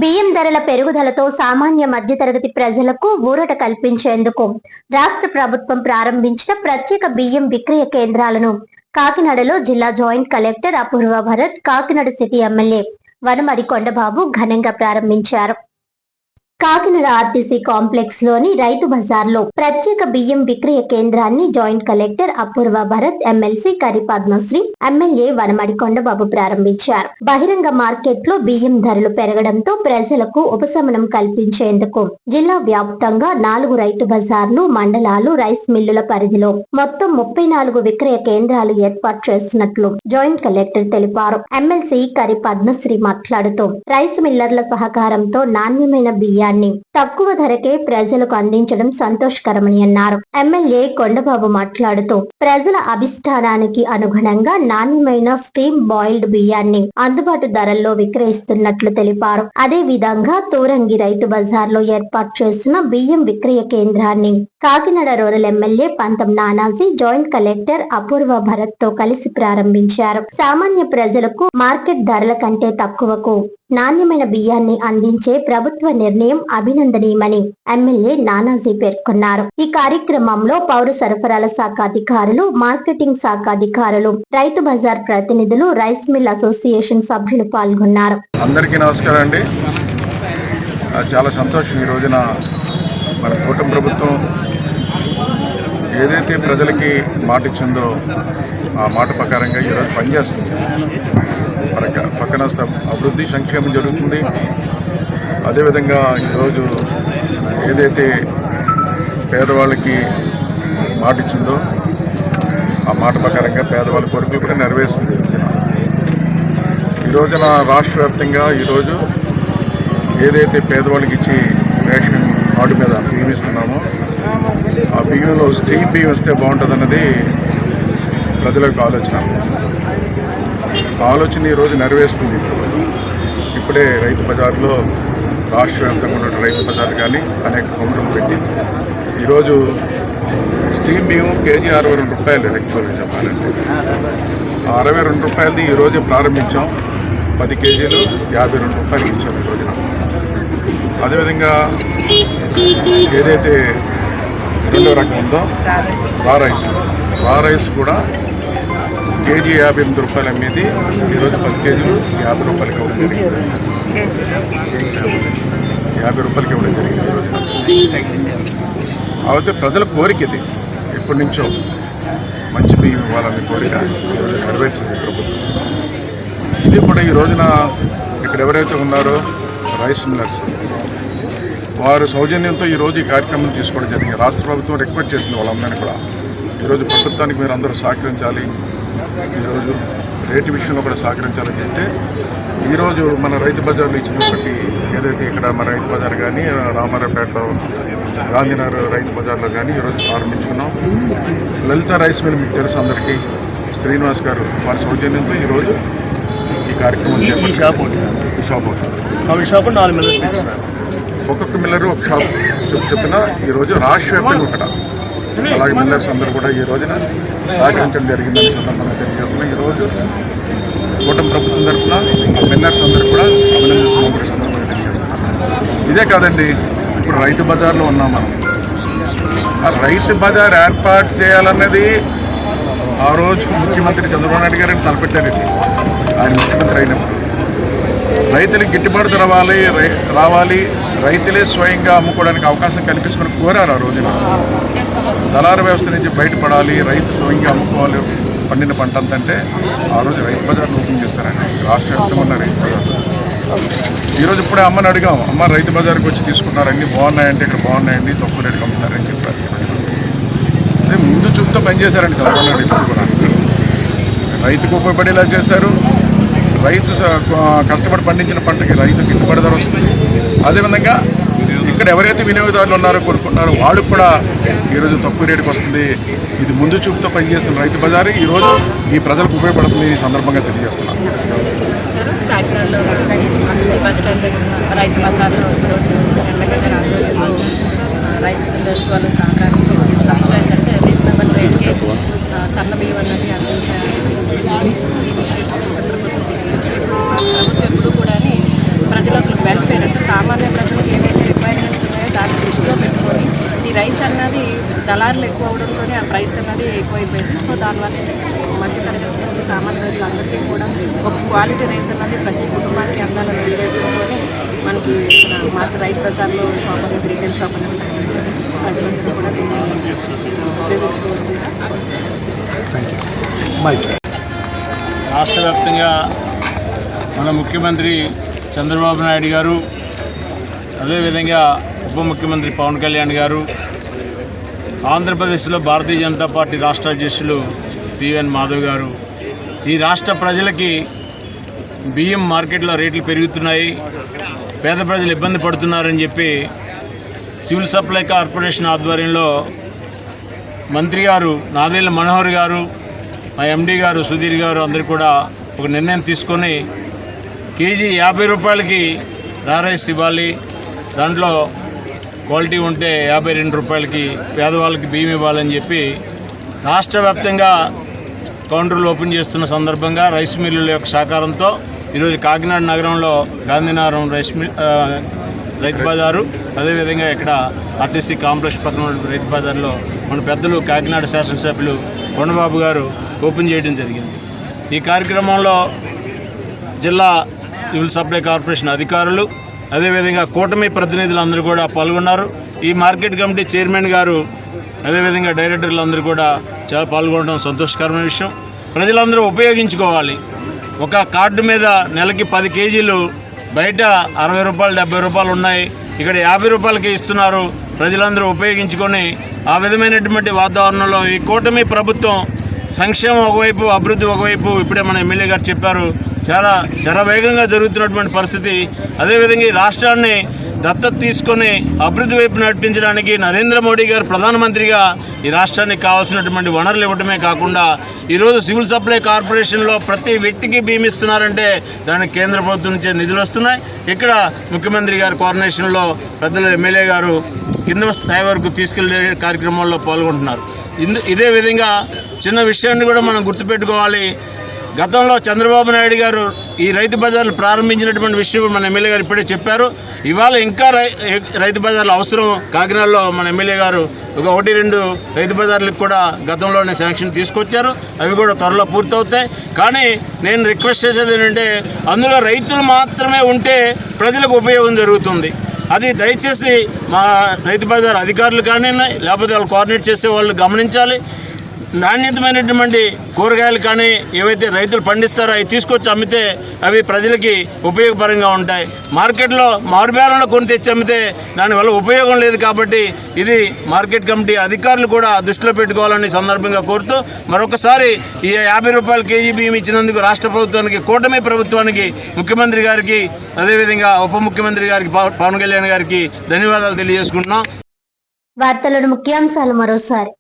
బియ్యం ధరల పెరుగుదలతో సామాన్య మధ్యతరగతి ప్రజలకు ఊరట కల్పించేందుకు రాష్ట్ర ప్రభుత్వం ప్రారంభించిన ప్రత్యేక బియ్యం విక్రయ కేంద్రాలను కాకినాడలో జిల్లా joint collector Apoorva Bharat, Kakinada city MLA Vanamadi Kondababu ఘనంగా ప్రారంభించారు. కాకినాడ ఆర్టీసీ కాంప్లెక్స్ లోని రైతు బజార్లో ప్రత్యేక బియ్యం విక్రయ కేంద్రాన్ని joint collector Apoorva Bharat, MLC కరి పద్మశ్రీ, ఎమ్మెల్యే వనమడి కొండబాబు ప్రారంభించారు. బహిరంగ మార్కెట్ లో బియ్యం ధరలు పెరగడంతో ప్రజలకు ఉపశమనం కల్పించేందుకు జిల్లా వ్యాప్తంగా 4 రైతు బజార్లు, మండలాలు, రైస్ మిల్లుల పరిధిలో మొత్తం 34 విక్రయ కేంద్రాలు ఏర్పాటు చేసినట్లు జాయింట్ కలెక్టర్ తెలిపారు. ఎమ్మెల్సీ కరి పద్మశ్రీ మాట్లాడుతూ రైస్ మిల్లర్ల సహకారంతో నాణ్యమైన బియ్యం తక్కువ ధరకే ప్రజలకు అందించడం సంతోషకరమని అన్నారు. ఎమ్మెల్యే కొండబాబు మాట్లాడుతూ ప్రజల అభిష్టానానికి అనుగుణంగా నాణ్యమైన స్టీమ్ బాయిల్డ్ బియ్యాన్ని అందుబాటు ధరల్లో విక్రయిస్తున్నట్లు తెలిపారు. అదే విధంగా తూరంగి రైతు బజార్లో ఏర్పాటు చేసిన బియ్యం విక్రయ కేంద్రాన్ని కాకినాడ రూరల్ ఎమ్మెల్యే పంతం నానాజీ జాయింట్ కలెక్టర్ అపూర్వ భరత్ తో కలిసి ప్రారంభించారు. సామాన్య ప్రజలకు మార్కెట్ ధరల కంటే తక్కువకు నాణ్యమైన బియ్యాన్ని అందించే ప్రభుత్వ నిర్ణయం అభినందనీయమని ఎమ్మెల్యే నానాజీ పేర్కొన్నారు. ఈ కార్యక్రమంలో పౌర సరఫరాల శాఖ అధికారులు, మార్కెటింగ్ శాఖ అధికారులు, రైతు బజార్ ప్రతినిధులు, రైస్ మిల్ అసోసియేషన్ సభ్యులు పాల్గొన్నారు. అందరికీ నమస్కారం అండి. చాలా సంతోషం. ఈ రోజున మన కూటమి ప్రభుత్వం ఏదైతే ప్రజలకి మాట ఇచ్చిందో ఆ మాట ప్రకారంగా ఈరోజు పనిచేస్తుంది. పక్కన అభివృద్ధి, సంక్షేమం జరుగుతుంది. అదేవిధంగా ఈరోజు ఏదైతే పేదవాళ్ళకి మాట ఇచ్చిందో ఆ మాట ప్రకారంగా పేదవాళ్ళ కోరికలు కూడా నెరవేరుస్తుంది. ఈ రోజున రాష్ట్ర వ్యాప్తంగా ఈరోజు ఏదైతే పేదవాళ్ళకి ఇచ్చి రేషన్ కార్డు మీద బియ్యం ఇస్తున్నామో ఆ బియ్యంలో స్టీమ్ బియ్యం ఇస్తే బాగుంటుందన్నది ప్రజల యొక్క ఆలోచన ఈరోజు నెరవేరుస్తుంది. ఇప్పుడే రైతు బజార్లో రాష్ట్ర వ్యాప్తంగా ఉన్న రైతు బజార్ కానీ అనేక కౌంటర్లు పెట్టి ఈరోజు స్టీమ్ బియ్యం కేజీ 62 రూపాయలు. యాక్చువల్గా చెప్పాలంటే 62 రూపాయలది ఈరోజు ప్రారంభించాం. 10 కేజీలు 52 రూపాయలకి ఇచ్చాం ఈ రోజున. అదేవిధంగా ఏదైతే రెండో రకం ఉందో రా రైస్ కూడా కేజీ 58 రూపాయలు అమ్మేది ఈరోజు 10 కేజీలు 50 రూపాయలకి ఇవ్వడం జరిగింది. 50 రూపాయలకి ఇవ్వడం జరిగింది ఈరోజు. అయితే ప్రజల కోరిక ఇది. ఎప్పటి నుంచో మంచి బియ్యం ఇవ్వాలనే కోరిక ఈరోజు నెరవేర్చింది ప్రభుత్వం. ఇది కూడా ఈ రోజున ఇక్కడ ఎవరైతే ఉన్నారో రైస్ మిల్లర్స్ వారు సౌజన్యంతో ఈరోజు ఈ కార్యక్రమం తీసుకోవడం జరిగింది. రాష్ట్ర ప్రభుత్వం రిక్వెస్ట్ చేసింది వాళ్ళందరినీ కూడా ఈరోజు ప్రభుత్వానికి మీరు అందరూ సహకరించాలి, ఈరోజు రేటు విషయంలో కూడా సహకరించాలని చెప్తే ఈరోజు మన రైతు బజార్లో ఇచ్చినప్పటి ఏదైతే ఇక్కడ మన రైతు బజార్ కానీ రామారావుపేటలో గాంధీనగర్ రైతు బజార్లో కానీ ఈరోజు ప్రారంభించుకున్నాం. లలిత రైస్ మిల్ మీకు తెలుసు అందరికీ, శ్రీనివాస్ గారు వారి సౌజన్యంతో ఈరోజు ఈ కార్యక్రమం షాప్ ఒక్కొక్క మిల్లరు ఒక షాప్ చెప్పిన ఈరోజు రాష్ట్ర వ్యాప్తంగా ఒకట అలాగే మిల్లర్స్ అందరూ కూడా ఈ రోజున సహకరించడం జరిగిందని సందర్భంగా తెలియజేస్తున్నాం. ఈరోజు కూటమి ప్రభుత్వం తరఫున మిల్లర్స్ అందరూ కూడా అభినందిస్తున్న సందర్భంగా తెలియజేస్తున్నాం. ఇదే కాదండి, ఇప్పుడు రైతు బజార్లో ఉన్నాం మనం. ఆ రైతు బజార్ ఏర్పాటు చేయాలన్నది ఆ రోజు ముఖ్యమంత్రి చంద్రబాబు నాయుడు గారిని తలపెట్టారు. ఇది ఆయన ముఖ్యమంత్రి అయినప్పుడు రైతులకు గిట్టుబాటు రావాలి, రైతులే స్వయంగా అమ్ముకోవడానికి అవకాశం కల్పించమని కోరారు. ఆ రోజున దళారు వ్యవస్థ నుంచి బయటపడాలి, రైతు స్వయంగా అమ్ముకోవాలి పండిన పంట అంతంటే ఆ రోజు రైతు బజార్ను ఓపెన్ చేస్తారండి. రాష్ట్ర వ్యాప్తంగా ఉన్న రైతు బజార్ ఈరోజు ఇప్పుడే అమ్మని అడిగాం, అమ్మ రైతు బజార్కి వచ్చి తీసుకున్నారండి, బాగున్నాయంటే ఇక్కడ బాగున్నాయండి, తక్కువ రేటుకి అమ్ముతున్నారని చెప్పారు. అదే ముందు చూపుతో పనిచేశారండి చంద్రబాబు నాయుడు. ఇప్పుడు కూడా రైతుకు ఉపయోగపడేలా చేశారు. రైతు కష్టపడి పండించిన పంటకి రైతు గిట్టుబాటు ధర వస్తుంది. అదేవిధంగా ఇక్కడ ఎవరైతే వినియోగదారులు ఉన్నారో కొనుక్కున్నారో వాళ్ళకు కూడా ఈరోజు తక్కువ రేటుకి వస్తుంది. ఇది ముందు చూపుతో పనిచేస్తున్న రైతు బజారు ఈరోజు ఈ ప్రజలకు ఉపయోగపడుతుంది. ఈ సందర్భంగా తెలియజేస్తున్నాను. కాకినాడలో ఆర్టీసీ బస్ స్టాండ్ రైతు బజార్లో ఈరోజు ఎమ్మెల్యే గారు ఆధ్వర్యంలో రైస్ మిల్లర్స్ వాళ్ళ సహకారంతో సబ్సిడైజ్ అంటే రీజనబుల్ రేట్కి సన్న బియ్యం అన్నది అందించారు. ఈ విషయం ప్రభుత్వం తీసుకొచ్చి ప్రభుత్వం ఎప్పుడు కూడా ప్రజలకు వెల్ఫేర్ అన్నది దళారులు ఎక్కువ అవడంతోనే ఆ ప్రైస్ అన్నది ఎక్కువైపోయింది. సో దానివల్ల మధ్యతరగతి నుంచి సామాన్య ప్రజలందరికీ కూడా ఒక క్వాలిటీ రైస్ అన్నది ప్రతి కుటుంబానికి అందాలనే ఉద్దేశంతోనే మనకి మాకు రైతు బజార్లో షాప్ అనేది రిటైల్ షాప్ అనేది పెట్టించారు. ప్రజలందరూ కూడా దీన్ని ఉపయోగించుకోవాల్సిందిగా. రాష్ట్ర వ్యాప్తంగా మన ముఖ్యమంత్రి చంద్రబాబు నాయుడు గారు, అదేవిధంగా ఉప ముఖ్యమంత్రి పవన్ కళ్యాణ్ గారు, ఆంధ్రప్రదేశ్లో భారతీయ జనతా పార్టీ రాష్ట్ర అధ్యక్షులు పిఎన్ మాధవ్ గారు ఈ రాష్ట్ర ప్రజలకి బియ్యం మార్కెట్లో రేట్లు పెరుగుతున్నాయి, పేద ప్రజలు ఇబ్బంది పడుతున్నారని చెప్పి సివిల్ సప్లై కార్పొరేషన్ ఆధ్వర్యంలో మంత్రి గారు నాదెళ్ల మనోహర్ గారు, మా ఎండి గారు సుధీర్ గారు అందరూ కూడా ఒక నిర్ణయం తీసుకొని కేజీ 50 రూపాయలకి రైస్ ఇవ్వాలి, దాంట్లో క్వాలిటీ ఉంటే 52 రూపాయలకి పేదవాళ్ళకి బియ్యం ఇవ్వాలని చెప్పి రాష్ట్ర వ్యాప్తంగా కౌంటర్లు ఓపెన్ చేస్తున్న సందర్భంగా రైస్ మిల్లుల యొక్క సహకారంతో ఈరోజు కాకినాడ నగరంలో గాంధీనగరం రైతు బజారు, అదేవిధంగా ఇక్కడ ఆర్టీసీ కాంప్లెక్స్ పక్కన ఉన్న రైతు బజార్లో మన పెద్దలు కాకినాడ శాసనసభ్యులు కొండబాబు గారు ఓపెన్ చేయడం జరిగింది. ఈ కార్యక్రమంలో జిల్లా సివిల్ సప్లై కార్పొరేషన్ అధికారులు, అదేవిధంగా కూటమి ప్రతినిధులందరూ కూడా పాల్గొన్నారు. ఈ మార్కెట్ కమిటీ చైర్మన్ గారు, అదేవిధంగా డైరెక్టర్లు అందరూ కూడా చాలా పాల్గొనడం సంతోషకరమైన విషయం. ప్రజలందరూ ఉపయోగించుకోవాలి. ఒక కార్డు మీద నెలకి 10 కేజీలు, బయట 60 రూపాయలు 70 రూపాయలు ఉన్నాయి, ఇక్కడ 50 రూపాయలకి ఇస్తున్నారు. ప్రజలందరూ ఉపయోగించుకొని ఆ విధమైనటువంటి వాతావరణంలో ఈ కూటమి ప్రభుత్వం సంక్షేమం ఒకవైపు, అభివృద్ధి ఒకవైపు, ఇప్పుడే మన ఎమ్మెల్యే గారు చెప్పారు, చాలా శరవేగంగా జరుగుతున్నటువంటి పరిస్థితి. అదేవిధంగా ఈ రాష్ట్రాన్ని దత్తత తీసుకొని అభివృద్ధి వైపు నడిపించడానికి నరేంద్ర మోడీ గారు ప్రధానమంత్రిగా ఈ రాష్ట్రానికి కావాల్సినటువంటి వనరులు ఇవ్వడమే కాకుండా ఈరోజు సివిల్ సప్లై కార్పొరేషన్లో ప్రతి వ్యక్తికి భీమి ఇస్తున్నారంటే దానికి కేంద్ర ప్రభుత్వం నుంచే నిధులు వస్తున్నాయి. ఇక్కడ ముఖ్యమంత్రి గారి కోఆర్డినేషన్లో పెద్దలు ఎమ్మెల్యే గారు కింద స్థాయి వరకు తీసుకెళ్లే కార్యక్రమాల్లో పాల్గొంటున్నారు. ఇదే విధంగా చిన్న విషయాన్ని కూడా మనం గుర్తుపెట్టుకోవాలి. గతంలో చంద్రబాబు నాయుడు గారు ఈ రైతు బజార్లు ప్రారంభించినటువంటి విషయం మన ఎమ్మెల్యే గారు ఇప్పుడే చెప్పారు. ఇవాళ ఇంకా రైతు బజార్లు అవసరం. కాకినాడలో మన ఎమ్మెల్యే గారు ఒక 1-2 రైతు బజార్లకు కూడా గతంలోనే శాంక్షన్ తీసుకొచ్చారు. అవి కూడా త్వరలో పూర్తవుతాయి. కానీ నేను రిక్వెస్ట్ చేసేది ఏంటంటే అందులో రైతులు మాత్రమే ఉంటే ప్రజలకు ఉపయోగం జరుగుతుంది. అది దయచేసి మా రైతు బజార్ అధికారులు కానీ లేకపోతే వాళ్ళు కోఆర్డినేట్ చేసే వాళ్ళు గమనించాలి. నాణ్యతమైనటువంటి కూరగాయలు కానీ ఏవైతే రైతులు పండిస్తారో అవి తీసుకొచ్చి అమ్మితే అవి ప్రజలకి ఉపయోగపరంగా ఉంటాయి. మార్కెట్లో మారుబేరంలో కొని తెచ్చి అమ్మితే దానివల్ల ఉపయోగం లేదు. కాబట్టి ఇది మార్కెట్ కమిటీ అధికారులు కూడా దృష్టిలో పెట్టుకోవాలని సందర్భంగా కోరుతూ మరొకసారి ఈ 50 రూపాయల కేజీ బియ్యం ఇచ్చినందుకు రాష్ట్ర ప్రభుత్వానికి, కూటమి ప్రభుత్వానికి, ముఖ్యమంత్రి గారికి, అదేవిధంగా ఉప ముఖ్యమంత్రి గారికి, పవన్ కళ్యాణ్ గారికి ధన్యవాదాలు తెలియజేసుకుంటున్నాం. వార్తలను ముఖ్యాంశాలు మరోసారి.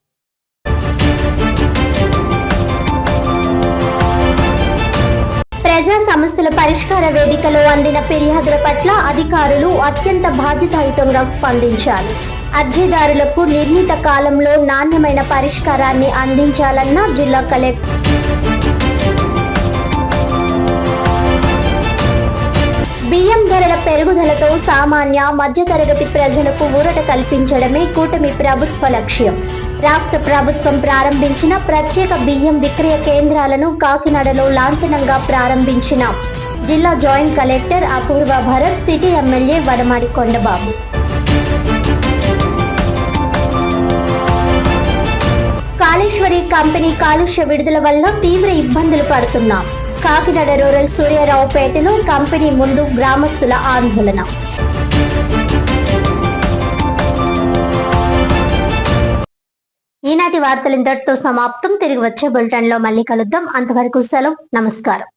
ప్రజా సమస్యల పరిష్కార వేదికలో అందిన ఫిర్యాదుల పట్ల అధికారులు అత్యంత బాధ్యతాయుతంగా స్పందించాలి. అర్జీదారులకు నిర్ణీత కాలంలో నాణ్యమైన పరిష్కారాన్ని అందించాలన్న జిల్లా కలెక్టర్. బియ్యం ధరల పెరుగుదలతో సామాన్య మధ్యతరగతి ప్రజలకు ఊరట కల్పించడమే కూటమి ప్రభుత్వ లక్ష్యం. రాష్ట్ర ప్రభుత్వం ప్రారంభించిన ప్రత్యేక బియ్యం విక్రయ కేంద్రాలను కాకినాడలో లాంఛనంగా ప్రారంభించిన జిల్లా joint collector Apoorva Bharat, city MLA Vanamadi Kondababu. Kaleshwari company కాలుష్య విడుదల వల్ల తీవ్ర ఇబ్బందులు పడుతున్నాం. కాకినాడ రూరల్ సూర్యారావుపేటలో కంపెనీ ముందు గ్రామస్తుల ఆందోళన. ఈనాటి వార్తలు ఇంతటితో సమాప్తం. తిరిగి వచ్చే బులెటిన్లో మళ్ళీ కలుద్దాం. అంతవరకు సెలవు. నమస్కారం.